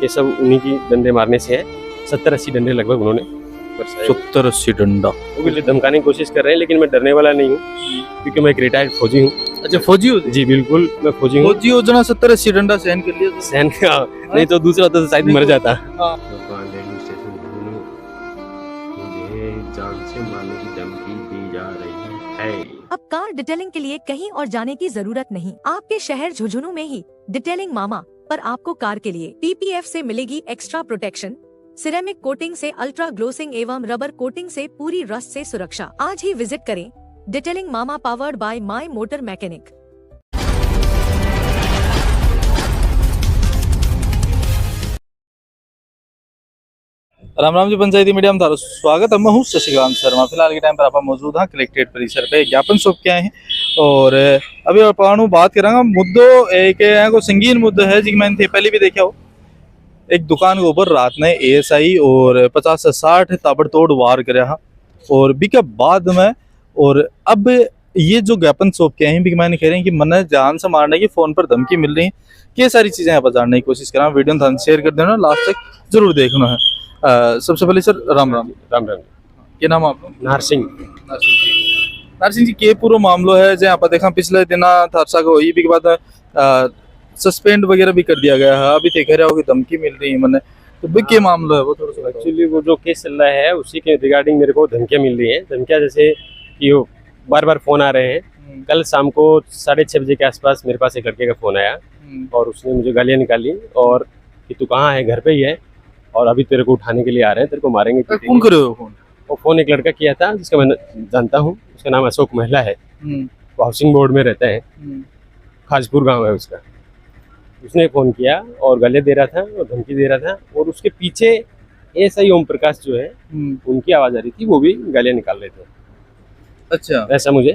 ये सब उन्हीं की डंडे मारने से है। 70-80 डंडे लगभग उन्होंने बरसाए। 70-80 डंडा। वो भी धमकाने की कोशिश कर रहे हैं, लेकिन मैं डरने वाला नहीं हूँ क्योंकि मैं एक रिटायर्ड फौजी हूँ। अच्छा फौजी हो? जी बिल्कुल, मैं फौजी हूँ। फौजी हो जना 70-80 डंडा सहन कर लिया तो? सहन का नहीं तो दूसरा तो शायद मर जाता। हाँ। मुझे जान से मारने की धमकी दी जा रही है। अब कार डिटेलिंग के लिए कहीं और जाने की जरूरत नहीं। आपके शहर झुंझुनू में ही डिटेलिंग मामा पर आपको कार के लिए PPF से मिलेगी एक्स्ट्रा प्रोटेक्शन, सिरेमिक कोटिंग से अल्ट्रा ग्लोसिंग एवं रबर कोटिंग से पूरी रस्ट से सुरक्षा। आज ही विजिट करें detailing Mama, powered by my motor mechanic. राम राम जी, पंचायती मीडिया में थारो स्वागत है। मैं हूँ शशिकांत शर्मा। फिलहाल के टाइम पर आप मौजूद हाँ कलेक्ट्रेट परिसर पे ज्ञापन सौंप के आए हैं और अभी आप बात करेंगे मुद्दों एक को संगीन मुद्दा है जी। मैंने पहले भी देखा हो, एक दुकान के ऊपर रात में ASI और 50 से 60 ताबड़तोड़ वार करे हाँ और बिके बाद में। और अब ये जो ज्ञापन सौंप के आए हैं मैंने कह रहे हैं कि मन जान से मारने की फोन पर धमकी मिल रही है। ये सारी चीजें यहाँ पर जानने की कोशिश करा। वीडियो में शेयर कर देना, लास्ट तक जरूर देखना है। सबसे पहले सर राम राम। राम राम। क्या नाम है आपका? नार सिंह। नार सिंह जी, के पूरा मामलो है जो आप देखा पिछले दिन थारसा को हुई भी के बाद सस्पेंड वगैरह भी कर दिया गया है। अभी देख रहे हो कि धमकी मिल रही है मैंने, तो भी क्या मामला है वो थोड़ा सा? एक्चुअली वो जो केस चल रहा है उसी के रिगार्डिंग मेरे को धमकियाँ मिल रही है। धमकियाँ जैसे कि वो बार बार फोन आ रहे हैं। कल शाम को 6:30 बजे के आसपास मेरे पास एक लड़के का फोन आया और उसने मुझे गालियाँ निकाली और कि तू कहाँ है, घर पे ही है और अभी तेरे को उठाने के लिए आ रहे हैं, तेरे को मारेंगे। कौन करे हो फोन? वो फोन एक लड़का किया था जिसका मैं जानता हूँ, उसका नाम अशोक महिला है। वो हाउसिंग बोर्ड में रहता है, खाजपुर गांव है उसका। उसने फ़ोन किया और गालियाँ दे रहा था और धमकी दे रहा था और उसके पीछे ASI ओम प्रकाश जो है उनकी आवाज़ आ रही थी, वो भी गालियाँ निकाल रहे थे। अच्छा, ऐसा मुझे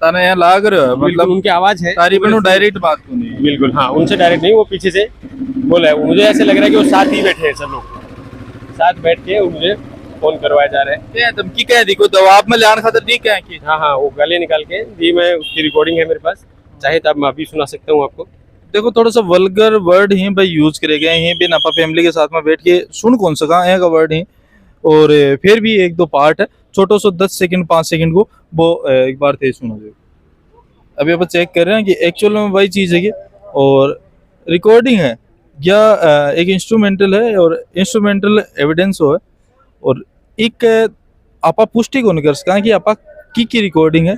ताने यहाँ लाग रहे हो, मतलब उनकी आवाज़ है तारीबन डायरेक्ट बात को नहीं? बिल्कुल हाँ, उनसे डायरेक्ट नहीं, वो पीछे से बोला है। मुझे ऐसे लग रहा है कि वो साथ ही बैठे हैं, सब लोग साथ बैठ के मुझे फोन करवाए जा रहे हैं। क्या धमकी क्या दी? को दबाव में लाने खातिर दी क्या की? हाँ, वो गालियाँ निकाल के दी। मैं उसकी रिकॉर्डिंग है मेरे पास, चाहे तो अब मैं अभी सुना सकता हूँ आपको। देखो थोड़ा सा वल्गर वर्ड ही भाई यूज करे गए हैं भी नापा फैमिली के साथ में बैठ के सुन कौन सका है का वर्ड ही। और फिर भी एक दो पार्ट है छोटो सो 10 सेकंड 5 सेकंड को वो एक बार थे सुना दो। अभी आप चेक कर रहे हैं कि एक्चुअल में वही चीज़ है और रिकॉर्डिंग है या एक इंस्ट्रूमेंटल है और इंस्ट्रूमेंटल एविडेंस हो है और एक आपा पुष्टि कौन कर सका कि आपा की रिकॉर्डिंग है,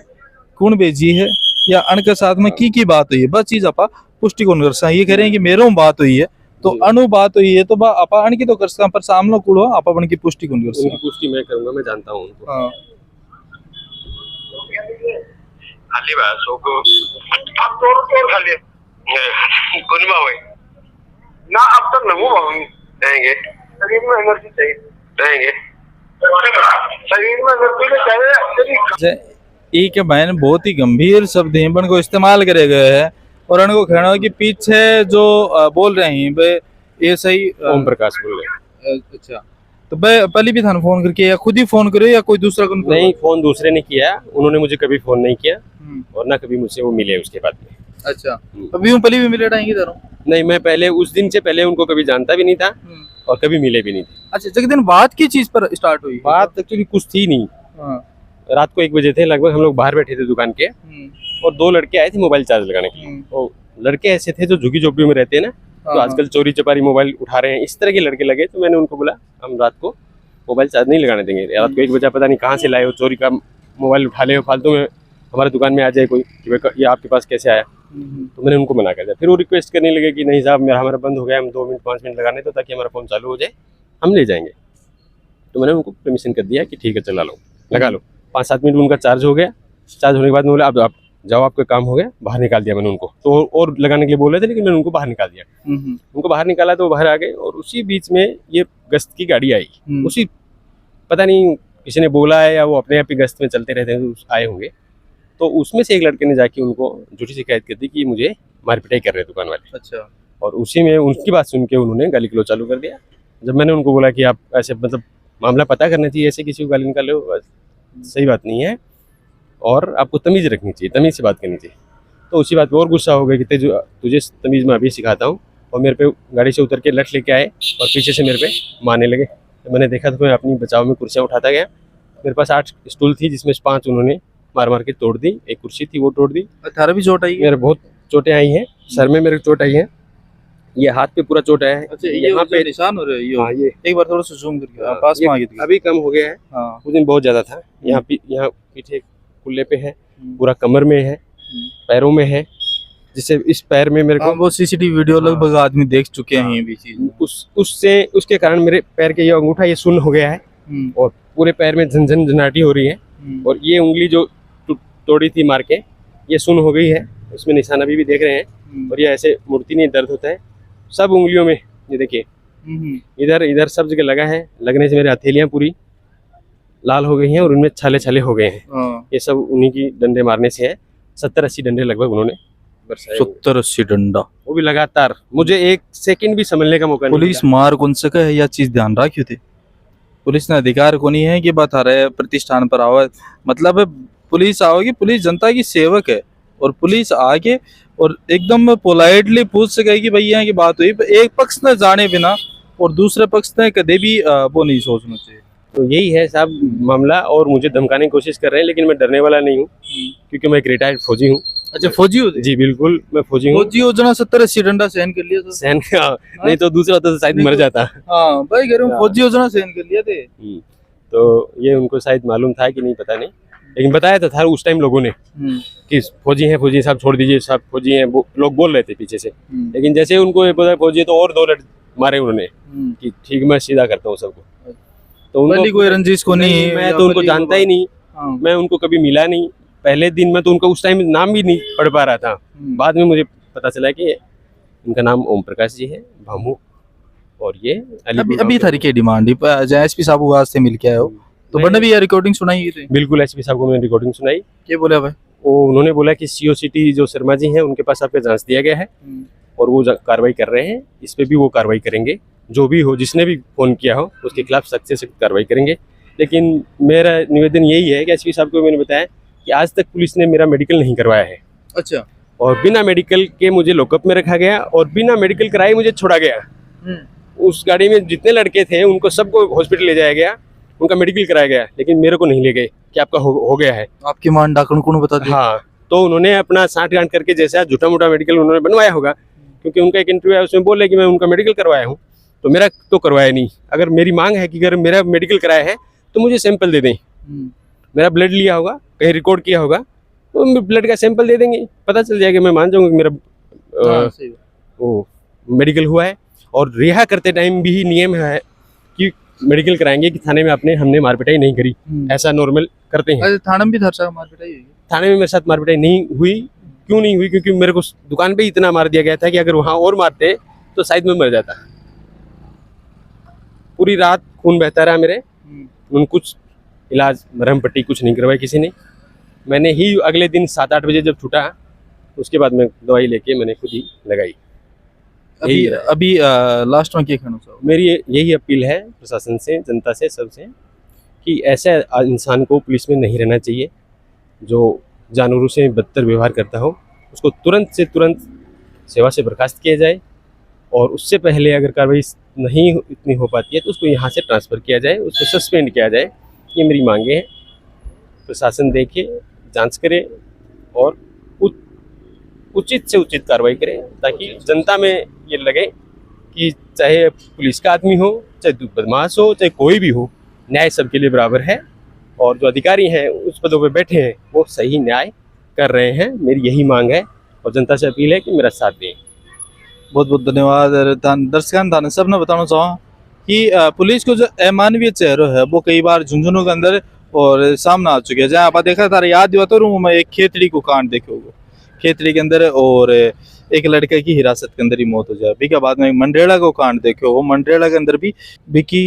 कौन भेजी है या अण के साथ में की बात हुई है, बस चीज आपा पुष्टि कौन कर सका। ये कह रहे हैं कि मेरे बात हुई है तो अणु बात हुई है तो आपा अण की तो कर सका पर सामने कुड़ो आपा बन की पुष्टि कौन कर सका? पुष्टि मैं करूंगा, मैं जानता हूँ उनको। हाँ खाली बा सोको अब तोड़ खाली कुछ हुए ना अब तक नमू रहेंगे। शरीर में एनर्जी चाहिए रहेंगे, शरीर में एनर्जी चाहिए। एक बहन बहुत ही गंभीर शब्द हैं बन को इस्तेमाल करे गए हैं और उनको कहना है कि पीछे जो बोल रहे हैं वे ASI ओम प्रकाश बोल रहे। अच्छा, तो भाई पहले भी था फोन करके या खुद ही फोन करे या कोई दूसरा को? नहीं, फोन दूसरे ने किया, उन्होंने मुझे कभी फोन नहीं किया और ना कभी मुझसे वो मिले उसके बाद में। अच्छा, अभी पहले भी मिले रहेंगे तरह? नहीं, मैं पहले उस दिन से पहले उनको कभी जानता भी नहीं था और कभी मिले भी नहीं थे। अच्छा, जगह दिन बात की चीज पर स्टार्ट हुई? बात एक्चुअली कुछ थी नहीं। रात को 1 बजे थे लगभग, हम लोग बाहर बैठे थे दुकान के और 2 लड़के आए थे मोबाइल चार्ज लगाने के लिए। और लड़के ऐसे थे जो झुग्गी झोपड़ी में रहते हैं ना, तो आजकल चोरी चपारी मोबाइल उठा रहे हैं, इस तरह के लड़के लगे। तो मैंने उनको बोला हम रात को मोबाइल चार्ज नहीं लगाने देंगे। रात को 1 बजे पता नहीं कहाँ से लाए हो, चोरी का मोबाइल उठा ले हो, फालतू में हमारे दुकान में आ जाए कोई कि ये आपके पास कैसे आया। तो मैंने उनको मना कर दिया। फिर वो रिक्वेस्ट करने लगे कि नहीं साहब हमारा बंद हो गया, हम 2 मिनट 5 मिनट लगाने दो ताकि हमारा फोन चालू हो जाए, हम ले जाएंगे। तो मैंने उनको परमिशन कर दिया कि ठीक है चला लो, लगा लो। 5-7 मिनट उनका चार्ज हो गया। चार्ज होने के बाद बोला अब आप जाओ, आपका काम हो गया। बाहर निकाल दिया मैंने उनको। तो और लगाने के लिए बोल रहे थे लेकिन मैंने उनको बाहर निकाल दिया। उनको बाहर निकाला तो वो बाहर आ गए और उसी बीच में ये गश्त की गाड़ी आई। उसी पता नहीं किसी ने बोला है या वो अपने आप ही गश्त में चलते रहते हैं, आए होंगे। तो उसमें से एक लड़के ने जाके उनको झूठी शिकायत कर दी कि मुझे मार पिटाई कर रहे हैं दुकान वाले। अच्छा, और उसी में उनकी बात सुन के उन्होंने गाली गलौज चालू कर दिया। जब मैंने उनको बोला कि आप ऐसे मतलब मामला पता करना चाहिए, ऐसे किसी को गाली निकाल रहे हो, सही बात नहीं है और आपको तमीज़ रखनी चाहिए, तमीज़ से बात करनी चाहिए। तो उसी बात पर और गुस्सा हो गया कि तुझे तमीज़ मैं अभी सिखाता हूँ और मेरे पे गाड़ी से उतर के लठ लेके आए और पीछे से मेरे पे मारने लगे। तो मैंने देखा तो मैं अपनी बचाव में कुर्सियाँ उठाता गया। मेरे पास 8 स्टूल थी जिसमें 5 उन्होंने मार मार के तोड़ दी, एक कुर्सी थी वो तोड़ दी। 18 भी चोट आई है? मेरे बहुत चोटें आई हैं, सर में मेरे चोट आई है, ये हाथ पे पूरा चोट आया है। अच्छा, यहाँ पे निशान हो रहे हैं ये? हाँ, ये एक बार थोड़ा सा जूम करके पास में आ गई थी। अभी कम हो गया है, हाँ। उस दिन बहुत ज्यादा था। यहाँ पीछे कुल्ले पे है, पूरा कमर में है, पैरों में है, जिससे इस पैर में मेरे को वो सीसीटीवी वीडियो लगभग आदमी देख चुके हैं ये भी चीज। उसके कारण मेरे पैर के ये अंगूठा ये सुन्न हो गया है और पूरे पैर में झंझनाटी हो रही है। और ये उंगली जो तोड़ी थी मार के ये सुन्न हो गई है, उसमें निशान अभी भी देख रहे हैं। और ये ऐसे मुड़ती नहीं, दर्द होता है सब उंगलियों में। ये देखिए इधर इधर सब जगह लगा है, लगने से मेरी हथेलियां पूरी लाल हो गई हैं और उनमें छाले छाले हो गए हैं। ये सब उन्हीं की डंडे मारने से है। 70-80 डंडे लगभग उन्होंने बरसाए। 70-80 डंडा, वो भी लगातार, मुझे 1 सेकंड भी समझने का मौका नहीं पुलिस मार कौन सका है या चीज ध्यान रखी थी? पुलिस ने अधिकार को नहीं है कि बता रहे प्रतिष्ठान पर आओ, मतलब पुलिस आओगी, पुलिस जनता की सेवक है और पुलिस आके और एकदम पोलाइटली पूछ सके कि भैया यहाँ की बात हुई, एक पक्ष ने जाने बिना और दूसरे पक्ष ने कदे भी वो नहीं सोचना चाहिए। तो यही है साहब मामला। और मुझे धमकाने की कोशिश कर रहे हैं, लेकिन मैं डरने वाला नहीं हूँ क्योंकि मैं एक रिटायर्ड फौजी हूँ। अच्छा, फौजी हो? जी बिल्कुल, मैं फौजी हूँ। फौजी योजना 70-80 डंडा सहन कर लिया था। सहन नहीं तो दूसरा होता तो शायद मर जाता। हाँ भाई, कह रहा हूँ फौजी योजना सहन कर लिया थे। तो ये उनको शायद मालूम था कि नहीं पता नहीं, लेकिन बताया तो था उस टाइम लोगों ने कि फौजी हैं, फौजी साहब छोड़ दीजिए, साहब फौजी हैं, वो लोग बोल रहे थे पीछे से। लेकिन जैसे उनको ये पता फौजी है तो और 2 लड़ मारे उन्होंने कि ठीक मैं सीधा करता हूँ सबको। तो उनको कोई रंजिश को नहीं, मैं तो उनको जानता ही नहीं, मैं उनको कभी मिला नहीं। पहले दिन में तो उनको उस टाइम नाम भी नहीं पढ़ पा रहा था। बाद में मुझे पता चला कि इनका नाम ओम प्रकाश जी है, भामू, और ये अभी थारी की डिमांड एसपी साहब को आज से मिल के आए हो तो बने भी रिकॉर्डिंग सुनाई थी? बिल्कुल, एसपी साहब को मैंने रिकॉर्डिंग सुनाई। क्या बोला भाई? उन्होंने बोला कि सीओ सिटी जो शर्मा जी हैं उनके पास आपका जांच दिया गया है और वो कार्रवाई कर रहे हैं, इस पे भी वो कार्रवाई करेंगे। जो भी हो, जिसने भी फोन किया हो उसके खिलाफ सख्त से सख्त कार्रवाई करेंगे। लेकिन मेरा निवेदन यही है कि एसपी साहब को मैंने बताया कि आज तक पुलिस ने मेरा मेडिकल नहीं करवाया है। अच्छा। और बिना मेडिकल के मुझे लॉकअप में रखा गया और बिना मेडिकल कराए मुझे छोड़ा गया। उस गाड़ी में जितने लड़के थे उनको सबको हॉस्पिटल ले जाया गया, उनका मेडिकल कराया गया, लेकिन मेरे को नहीं ले गए कि आपका हो गया है। आपकी मान डाकण को बता दिया? हाँ, तो उन्होंने अपना 60 गांठ करके जैसा झूठा मोटा मेडिकल उन्होंने बनवाया होगा, क्योंकि उनका एक इंटरव्यू है उसमें बोले कि मैं उनका मेडिकल करवाया हूँ, तो मेरा तो करवाया नहीं। अगर मेरी मांग है कि अगर मेरा मेडिकल कराया है तो मुझे सैंपल दे दें, मेरा ब्लड लिया होगा, कहीं रिकॉर्ड किया होगा तो ब्लड का सैंपल दे देंगे, पता चल जाएगा, मैं मान जाऊंगा कि मेरा वो मेडिकल हुआ है। और रिहा करते टाइम भी नियम है कि मेडिकल कराएंगे कि थाने में हमने मारपिटाई नहीं करी, ऐसा नॉर्मल करते हैं। थाने में भी मारपिटाई हुई? थाने में मेरे साथ मारपिटाई नहीं हुई। क्यों नहीं हुई? क्योंकि मेरे को दुकान पे इतना मार दिया गया था कि अगर वहां और मारते तो शायद मैं मर जाता। पूरी रात खून बहता रहा मेरे, कुछ इलाज मरहम पट्टी कुछ नहीं करवाई किसी ने। मैंने ही अगले दिन 7-8 बजे जब छूटा उसके बाद मैं दवाई लेके मैंने खुद ही लगाई। अभी लास्ट में क्या कहना चाहोगे? मेरी यही अपील है प्रशासन से, जनता से, सबसे, कि ऐसे इंसान को पुलिस में नहीं रहना चाहिए जो जानवरों से बदतर व्यवहार करता हो। उसको तुरंत से तुरंत सेवा से बर्खास्त किया जाए और उससे पहले अगर कार्रवाई नहीं इतनी हो पाती है तो उसको यहाँ से ट्रांसफ़र किया जाए, उसको सस्पेंड किया जाए। ये मेरी मांगे हैं। प्रशासन देखे, जांच करे और उचित से उचित कार्रवाई करे, ताकि जनता में ये लगे कि चाहे पुलिस का आदमी हो, चाहे बदमाश हो, चाहे कोई भी हो, न्याय सबके लिए बराबर है। और जो अधिकारी हैं उस पदों पे बैठे हैं वो सही न्याय कर रहे हैं। मेरी यही मांग है और जनता से अपील है कि मेरा साथ दें। बहुत बहुत धन्यवाद दर्शकों। सब ने बताना चाहूँ कि पुलिस को जो अमानवीय चेहरा है वो कई बार झुंझुनों के अंदर और सामने आ चुके हैं। जहाँ आप देखा था, याद दिवा तो मैं एक खेतड़ी को कांड देखे होगा, खेतड़ी के अंदर और एक लड़के की हिरासत के अंदर ही मौत हो जाए। बीका बाद में एक मंडरेला को कांड देखे हो, मंडरेला के अंदर भी बीकी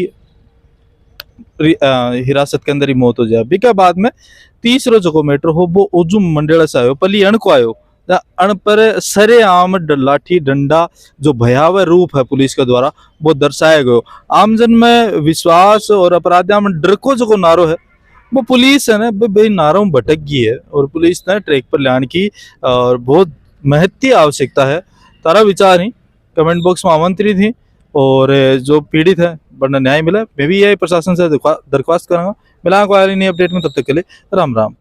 हिरासत के अंदर ही मौत हो जाए। बीका बाद में तीसरो जो मैटर हो वो उजुम मंडरेला से आयो, पली अण को आयो, अण पर सरेआम लाठी डंडा जो भयावह रूप है पुलिस के द्वारा वो दर्शाया गयो। आमजन में विश्वास और अपराधियों में डर को जो नारो है वो पुलिस है ना भाई नारों में भटक गई है और पुलिस ने ट्रैक पर लाने की और बहुत महत्व आवश्यकता है। तारा विचार ही कमेंट बॉक्स में आमंत्रित ही। और जो पीड़ित है वरना न्याय मिला, मैं भी यही प्रशासन से दरख्वास्त करूँगा। मिला को नई अपडेट में, तब तक के लिए राम राम।